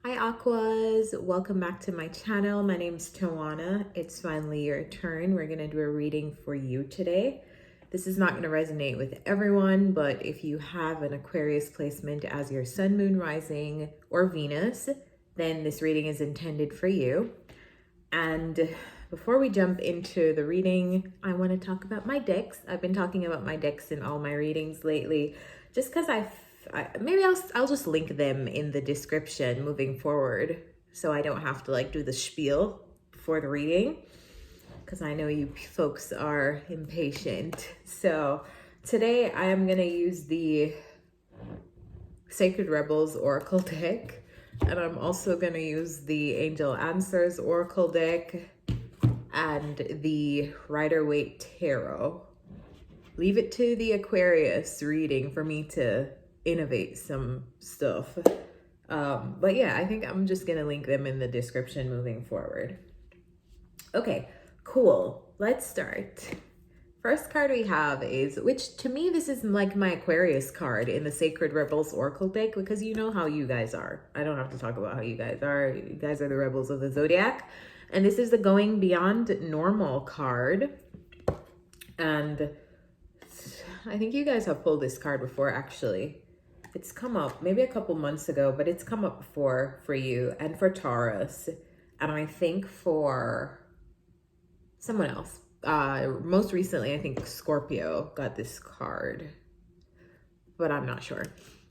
Hi Aquas, welcome back to my channel. My name's Tawana. It's finally your turn. We're gonna do a reading for you today. This is not gonna resonate with everyone, but if you have an Aquarius placement as your sun, moon, rising, or Venus, then this reading is intended for you. And before we jump into the reading, I want to talk about my decks. I've been talking about my decks in all my readings lately, just because maybe I'll just link them in the description moving forward, so I don't have to like do the spiel before the reading, because I know you folks are impatient. So today I am gonna use the Sacred Rebels Oracle deck. And I'm also going to use the Angel Answers Oracle deck and the Rider-Waite Tarot. Leave it to the Aquarius reading for me to innovate some stuff. But yeah, I think I'm just going to link them in the description moving forward. Okay, cool. Let's start. First card we have is, which to me, this is like my Aquarius card in the Sacred Rebels Oracle deck, because you know how you guys are. I don't have to talk about how you guys are. You guys are the rebels of the zodiac. And this is the Going Beyond Normal card. And I think you guys have pulled this card before, actually. It's come up maybe a couple months ago, but it's come up before for you and for Taurus. And I think for someone else. Most recently, I think Scorpio got this card, but I'm not sure.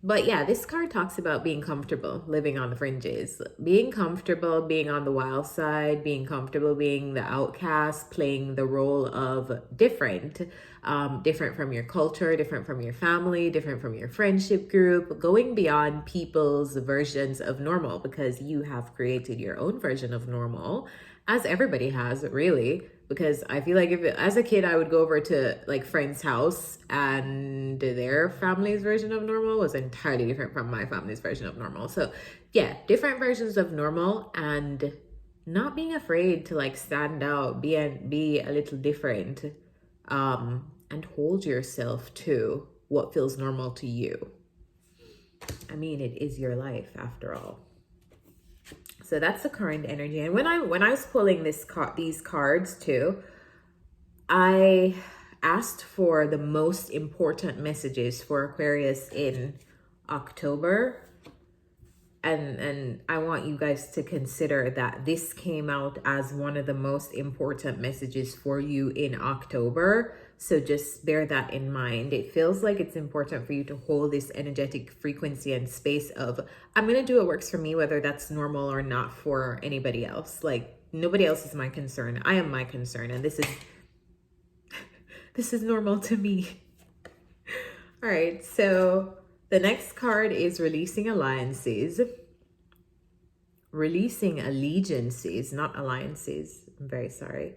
But yeah, this card talks about being comfortable, living on the fringes, being comfortable, being on the wild side, being comfortable, being the outcast, playing the role of different from your culture, different from your family, different from your friendship group, going beyond people's versions of normal, because you have created your own version of normal, as everybody has, really. Because I feel like as a kid, I would go over to like friend's house and their family's version of normal was entirely different from my family's version of normal. So yeah, different versions of normal, and not being afraid to like stand out, be a little different, and hold yourself to what feels normal to you. I mean, it is your life after all. So that's the current energy. And when I was pulling these cards too, I asked for the most important messages for Aquarius in October. And I want you guys to consider that this came out as one of the most important messages for you in October. So just bear that in mind. It feels like it's important for you to hold this energetic frequency and space of, I'm going to do what works for me, whether that's normal or not for anybody else. Like, nobody else is my concern. I am my concern. And this is normal to me. All right. So the next card is Releasing Alliances. Releasing allegiances, not alliances. I'm very sorry.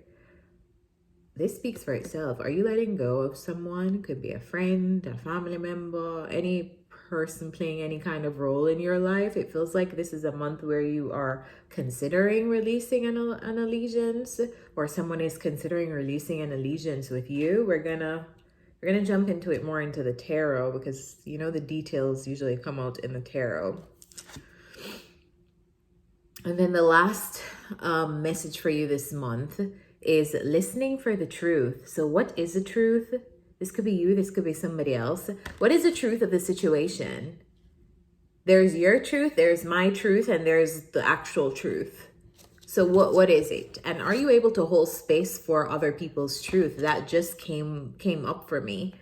This speaks for itself. Are you letting go of someone? Could be a friend, a family member, any person playing any kind of role in your life. It feels like this is a month where you are considering releasing an allegiance, or someone is considering releasing an allegiance with you. We're gonna jump into it more into the tarot, because you know the details usually come out in the tarot. And then the last message for you this month is listening for the truth. So what is the truth? This could be you, this could be somebody else. What is the truth of the situation? There's your truth, there's my truth, and there's the actual truth. So what is it? And are you able to hold space for other people's truth? That just came up for me.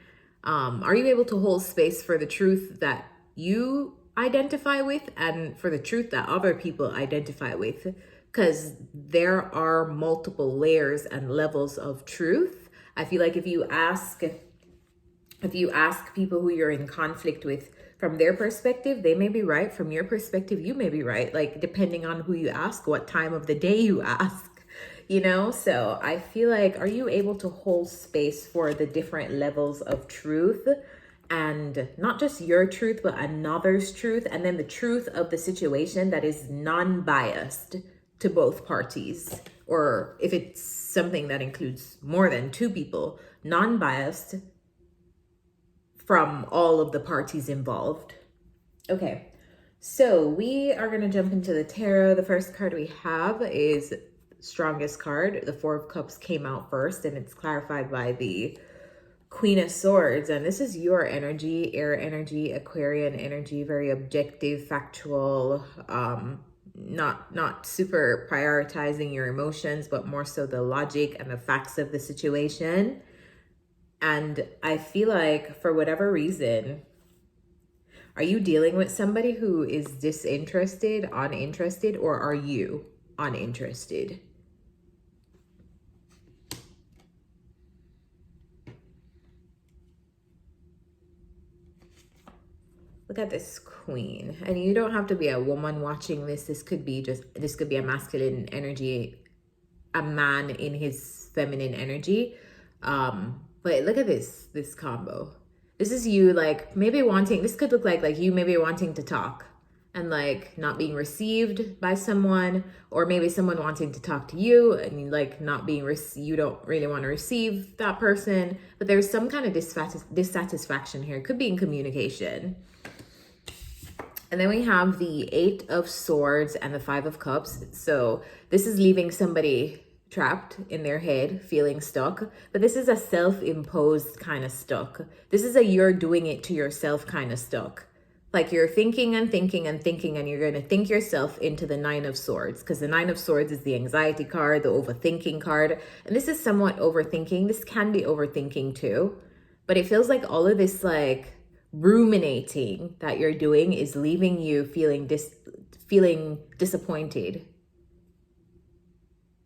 Are you able to hold space for the truth that you identify with and for the truth that other people identify with? Because there are multiple layers and levels of truth. I feel like if you ask people who you're in conflict with from their perspective, they may be right. From your perspective, you may be right. Like, depending on who you ask, what time of the day you ask, you know? So I feel like, are you able to hold space for the different levels of truth? And not just your truth, but another's truth. And then the truth of the situation that is non-biased to both parties. Or if it's something that includes more than two people, non-biased from all of the parties involved. Okay, So we are going to jump into the tarot. The first card we have is strongest card. The Four of Cups came out first, and it's clarified by the Queen of Swords. And this is your energy, air energy, Aquarian energy, very objective, factual, not super prioritizing your emotions, but more so the logic and the facts of the situation. And I feel like for whatever reason, are you dealing with somebody who is disinterested, uninterested, or are you uninterested? Look at this queen. And you don't have to be a woman watching this. This could be a masculine energy, a man in his feminine energy. But look at this combo. This is you like maybe wanting, this could look like you maybe wanting to talk and like not being received by someone, or maybe someone wanting to talk to you and like not being you don't really want to receive that person, but there's some kind of dissatisfaction here. It could be in communication. And then we have the Eight of Swords and the Five of Cups. So this is leaving somebody trapped in their head, feeling stuck. But this is a self-imposed kind of stuck. This is a you're doing it to yourself kind of stuck. Like you're thinking and thinking and thinking, and you're going to think yourself into the Nine of Swords, because the Nine of Swords is the anxiety card, the overthinking card. And this is somewhat overthinking. This can be overthinking too. But it feels like all of this like ruminating that you're doing is leaving you feeling disappointed,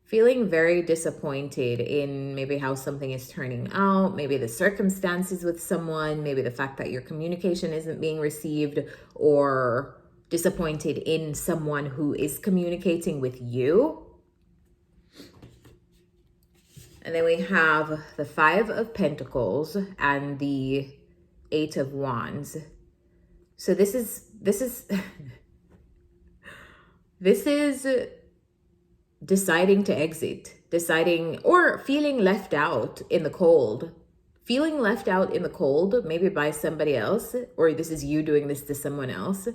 feeling very disappointed in maybe how something is turning out, maybe the circumstances with someone, maybe the fact that your communication isn't being received, or disappointed in someone who is communicating with you. And then we have the Five of Pentacles and the Eight of Wands. So this is deciding to exit, deciding, or feeling left out in the cold, maybe by somebody else, or this is you doing this to someone else.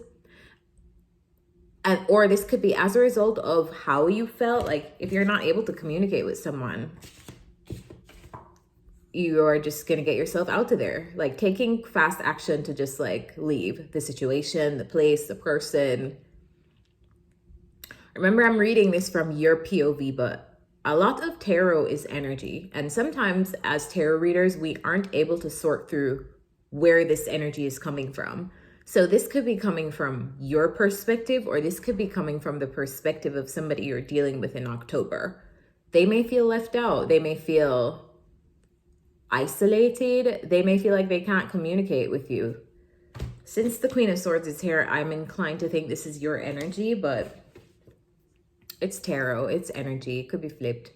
And or this could be as a result of how you felt. Like if you're not able to communicate with someone, you are just going to get yourself out of there, like taking fast action to just like leave the situation, the place, the person. Remember, I'm reading this from your POV, but a lot of tarot is energy. And sometimes as tarot readers, we aren't able to sort through where this energy is coming from. So this could be coming from your perspective, or this could be coming from the perspective of somebody you're dealing with in October. They may feel left out. They may feel isolated. They may feel like they can't communicate with you. Since the Queen of Swords is here, I'm inclined to think this is your energy, but it's tarot, it's energy, it could be flipped.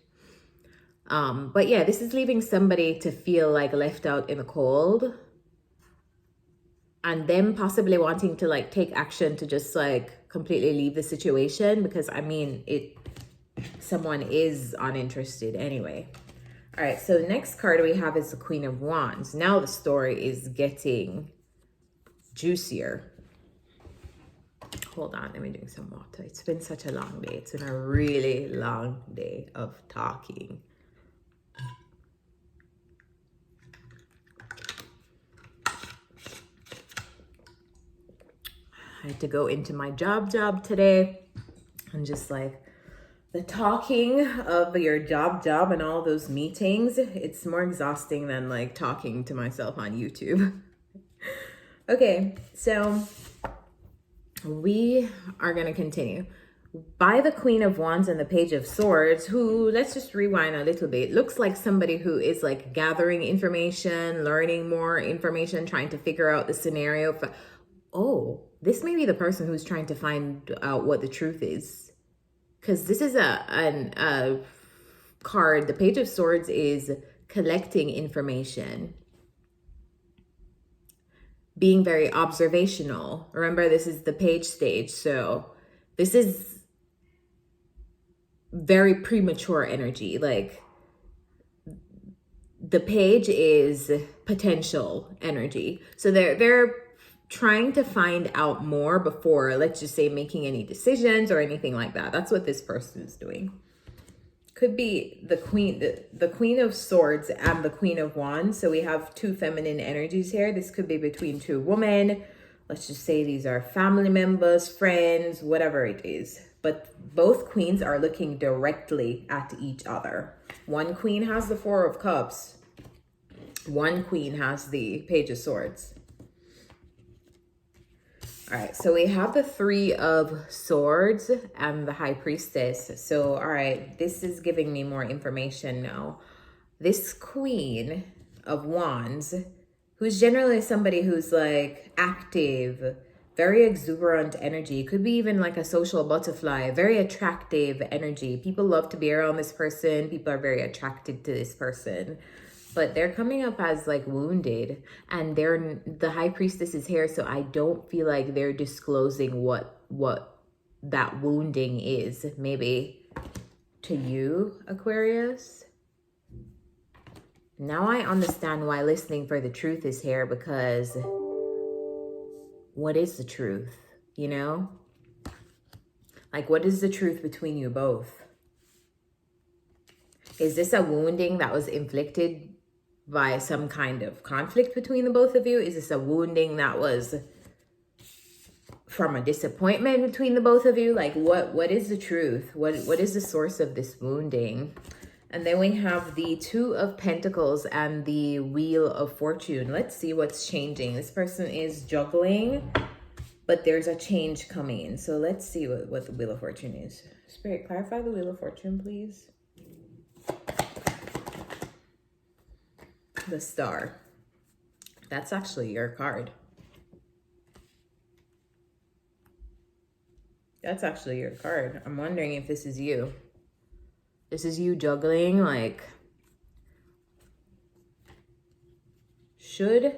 But yeah, this is leaving somebody to feel like left out in the cold, and them possibly wanting to like take action to just like completely leave the situation, because I mean, someone is uninterested anyway. All right, so the next card we have is the Queen of Wands. Now the story is getting juicier. Hold on, let me drink some water. It's been such a long day. It's been a really long day of talking. I had to go into my job today, and just like the talking of your job and all those meetings, it's more exhausting than like talking to myself on YouTube. Okay, so we are going to continue by the Queen of Wands and the Page of Swords, who, let's just rewind a little bit, looks like somebody who is like gathering information, learning more information, trying to figure out the scenario. This may be the person who's trying to find out what the truth is. Because this is a card. The Page of Swords is collecting information, being very observational. Remember, this is the page stage. So this is very premature energy. Like the page is potential energy. So they're trying to find out more before, let's just say, making any decisions or anything like that. That's what this person is doing. Could be the Queen of Swords and the Queen of Wands. So we have two feminine energies here. This could be between two women. Let's just say these are family members, friends, whatever it is. But both queens are looking directly at each other. One queen has the Four of Cups. One queen has the Page of Swords. All right, so we have the Three of Swords and the High Priestess. So, all right, this is giving me more information now. This Queen of Wands, who's generally somebody who's like active, very exuberant energy, could be even like a social butterfly, very attractive energy. People love to be around this person. People are very attracted to this person. But they're coming up as like wounded, and the High Priestess is here, so I don't feel like they're disclosing what that wounding is. Maybe to you, Aquarius. Now I understand why listening for the truth is here, because what is the truth? You know? Like, what is the truth between you both? Is this a wounding that was inflicted by some kind of conflict between the both of you? Is this a wounding that was from a disappointment between the both of you? Like, what is the truth? What is the source of this wounding? And then we have the Two of Pentacles and the Wheel of Fortune. Let's see what's changing. This person is juggling, but there's a change coming. So let's see what the Wheel of Fortune is. Spirit, clarify the Wheel of Fortune, please. The Star. That's actually your card. That's actually your card. I'm wondering if this is you. This is you juggling, like, should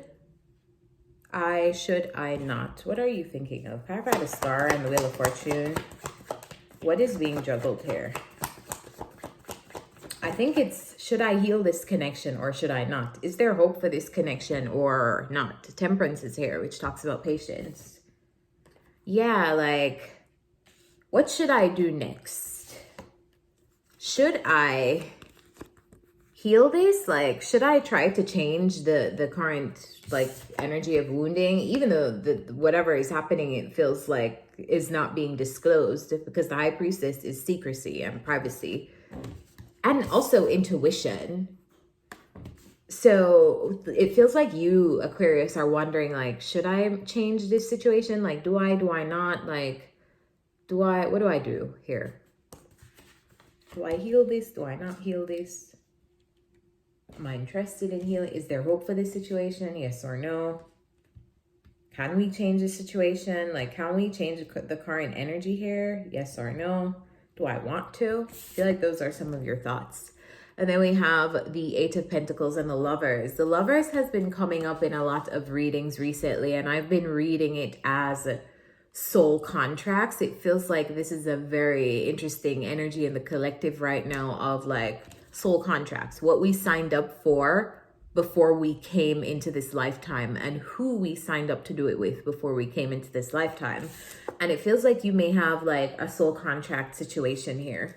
I not? What are you thinking of? Clarify the Star and the Wheel of Fortune. What is being juggled here? I think it's, should I heal this connection or should I not? Is there hope for this connection or not? Temperance is here, which talks about patience. Yeah, like, what should I do next? Should I heal this? Like, should I try to change the current, like, energy of wounding? Even though whatever is happening, it feels like is not being disclosed, because the High Priestess is secrecy and privacy. And also intuition. So it feels like you, Aquarius, are wondering, like, should I change this situation? Like, do I not? Like, what do I do here? Do I heal this? Do I not heal this? Am I interested in healing? Is there hope for this situation? Yes or no? Can we change the situation? Like, can we change the current energy here? Yes or no? Do I want to? I feel like those are some of your thoughts. And then we have the Eight of Pentacles and the Lovers. The Lovers has been coming up in a lot of readings recently, and I've been reading it as soul contracts. It feels like this is a very interesting energy in the collective right now of like soul contracts, what we signed up for before we came into this lifetime, and who we signed up to do it with before we came into this lifetime. And it feels like you may have like a soul contract situation here.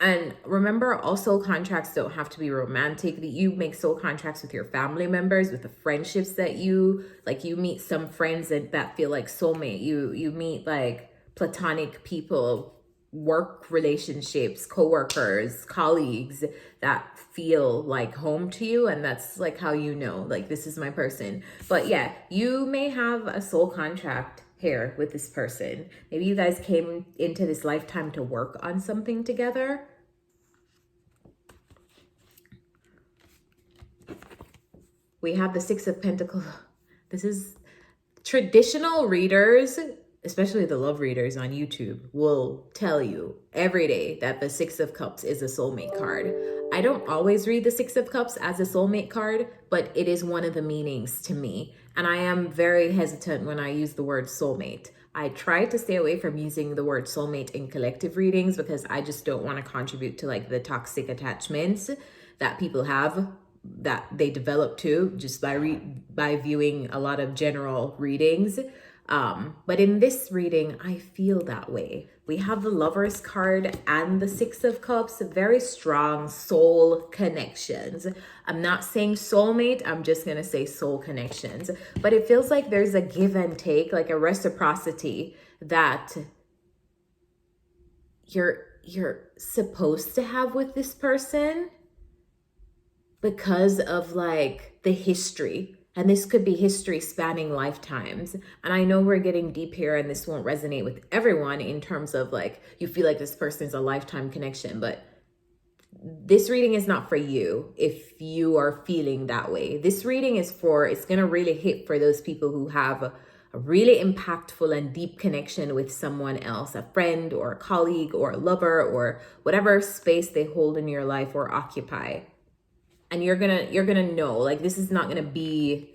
And remember, all soul contracts don't have to be romantic. You make soul contracts with your family members, with the friendships that you meet some friends that feel like soulmate. You meet like platonic people, work relationships, coworkers, colleagues that feel like home to you, and that's like how you know, like, this is my person. But yeah, you may have a soul contract here with this person. Maybe you guys came into this lifetime to work on something together. We have the Six of Pentacles. This is traditional readers, especially the love readers on YouTube, will tell you every day that the Six of Cups is a soulmate card. I don't always read the Six of Cups as a soulmate card, but it is one of the meanings to me. And I am very hesitant when I use the word soulmate. I try to stay away from using the word soulmate in collective readings because I just don't want to contribute to like the toxic attachments that people have that they develop too, just by viewing a lot of general readings. But in this reading, I feel that way. We have the Lovers card and the Six of Cups, very strong soul connections. I'm not saying soulmate, I'm just gonna say soul connections. But it feels like there's a give and take, like a reciprocity that you're supposed to have with this person because of like the history. And this could be history spanning lifetimes. And I know we're getting deep here and this won't resonate with everyone in terms of like, you feel like this person's a lifetime connection, but this reading is not for you if you are feeling that way. This reading is it's going to really hit for those people who have a really impactful and deep connection with someone else, a friend or a colleague or a lover or whatever space they hold in your life or occupy. And you're gonna know, like, this is not gonna be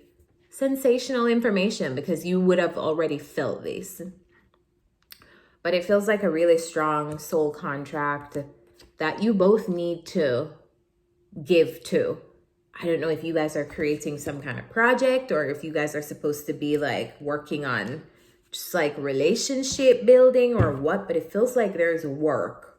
sensational information because you would have already felt this. But it feels like a really strong soul contract that you both need to give to. I don't know if you guys are creating some kind of project or if you guys are supposed to be like working on just like relationship building or what, but it feels like there's work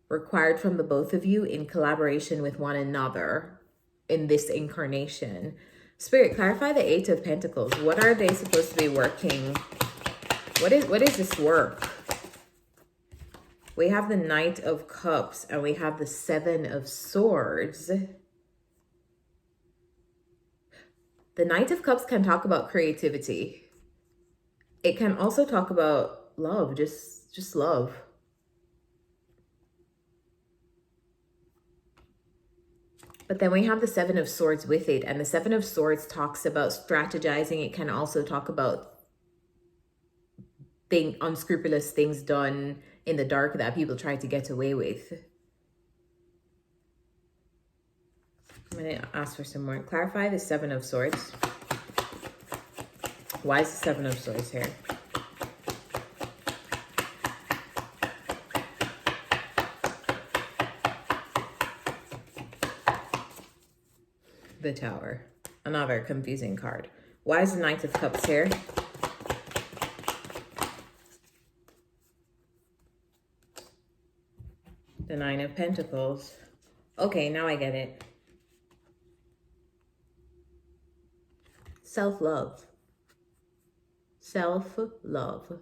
required from the both of you in collaboration with one another in this incarnation. Spirit, clarify the Eight of Pentacles. What are they supposed to be working? What is this work? We have the Knight of Cups and we have the Seven of Swords. The Knight of Cups can talk about creativity. It can also talk about love, just love. But then we have the Seven of Swords with it. And the Seven of Swords talks about strategizing. It can also talk about unscrupulous things done in the dark that people try to get away with. I'm going to ask for some more. Clarify the Seven of Swords. Why is the Seven of Swords here? The Tower. Another confusing card. Why is the Knight of Cups here? The Nine of Pentacles. Okay, now I get it. Self-love. Self-love.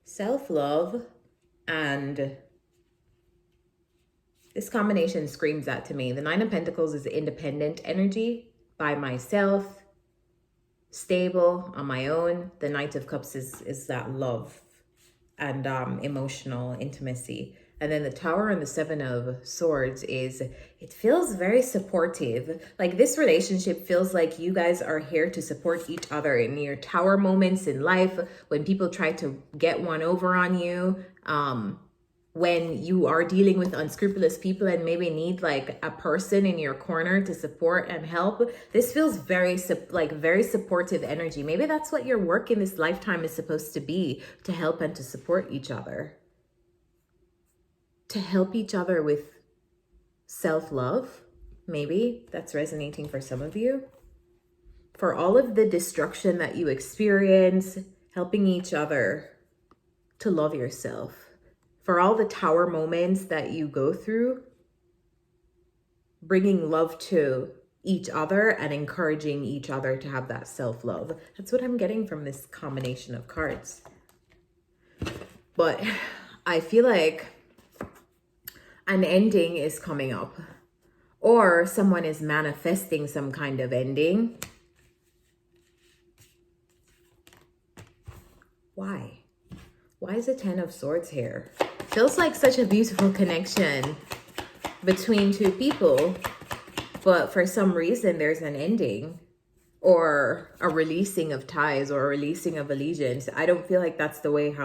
Self-love, and this combination screams that to me. The Nine of Pentacles is independent energy, by myself, stable, on my own. The Knight of Cups is that love and emotional intimacy. And then the Tower and the Seven of Swords it feels very supportive. Like this relationship feels like you guys are here to support each other in your tower moments in life, when people try to get one over on you, when you are dealing with unscrupulous people and maybe need like a person in your corner to support and help. This feels very supportive energy. Maybe that's what your work in this lifetime is supposed to be, to help and to support each other. To help each other with self-love. Maybe that's resonating for some of you. For all of the destruction that you experience, helping each other to love yourself. For all the tower moments that you go through, bringing love to each other and encouraging each other to have that self-love. That's what I'm getting from this combination of cards. But I feel like an ending is coming up, or someone is manifesting some kind of ending. Why? Why is the Ten of Swords here? Feels like such a beautiful connection between two people, but for some reason there's an ending or a releasing of ties or a releasing of allegiance. I don't feel like that's the way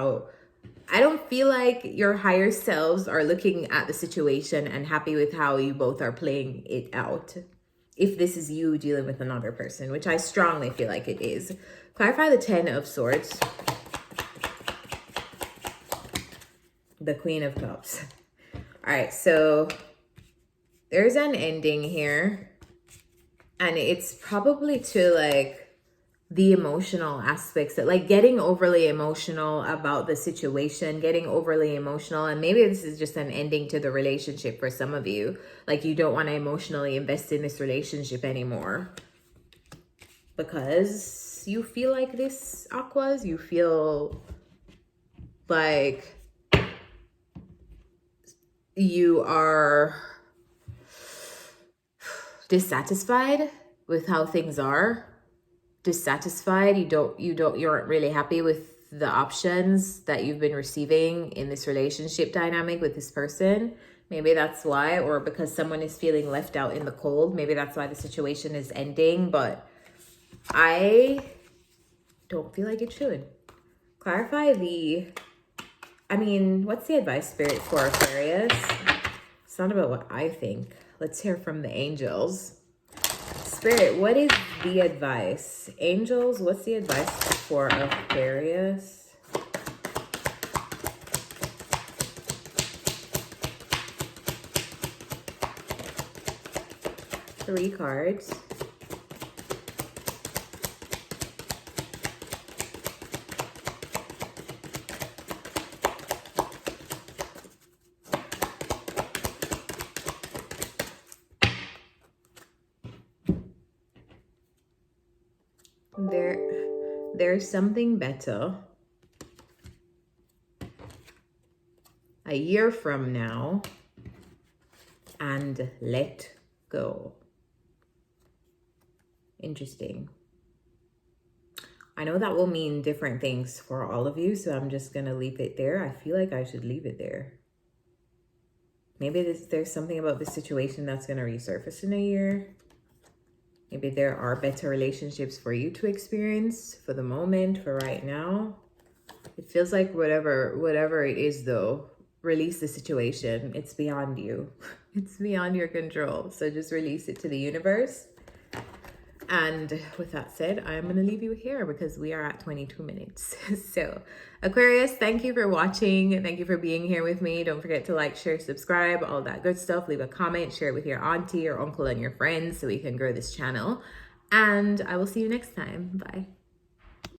I don't feel like your higher selves are looking at the situation and happy with how you both are playing it out. If this is you dealing with another person, which I strongly feel like it is. Clarify the Ten of Swords. The Queen of Cups. All right, so there's an ending here, and it's probably to like the emotional aspects, that like getting overly emotional about the situation, getting overly emotional. And maybe this is just an ending to the relationship for some of you. Like you don't want to emotionally invest in this relationship anymore because you feel like this, Aquas, you feel like you are dissatisfied with how things are, dissatisfied. You aren't really happy with the options that you've been receiving in this relationship dynamic with this person. Maybe that's why, or because someone is feeling left out in the cold. Maybe that's why the situation is ending, but I don't feel like it should. Clarify what's the advice, Spirit, for Aquarius? It's not about what I think. Let's hear from the angels. Spirit, what is the advice? Angels, what's the advice for Aquarius? Three cards. There's something better a year from now, and let go. Interesting. I know that will mean different things for all of you, so I'm just going to leave it there. I feel like I should leave it there. Maybe there's something about this situation that's going to resurface in a year. Maybe there are better relationships for you to experience for the moment, for right now. It feels like whatever it is, though, release the situation. It's beyond you. It's beyond your control. So just release it to the universe. And with that said, I'm going to leave you here because we are at 22 minutes. So Aquarius, thank you for watching. Thank you for being here with me. Don't forget to like, share, subscribe, all that good stuff. Leave a comment, share it with your auntie, your uncle, and your friends so we can grow this channel. And I will see you next time. Bye.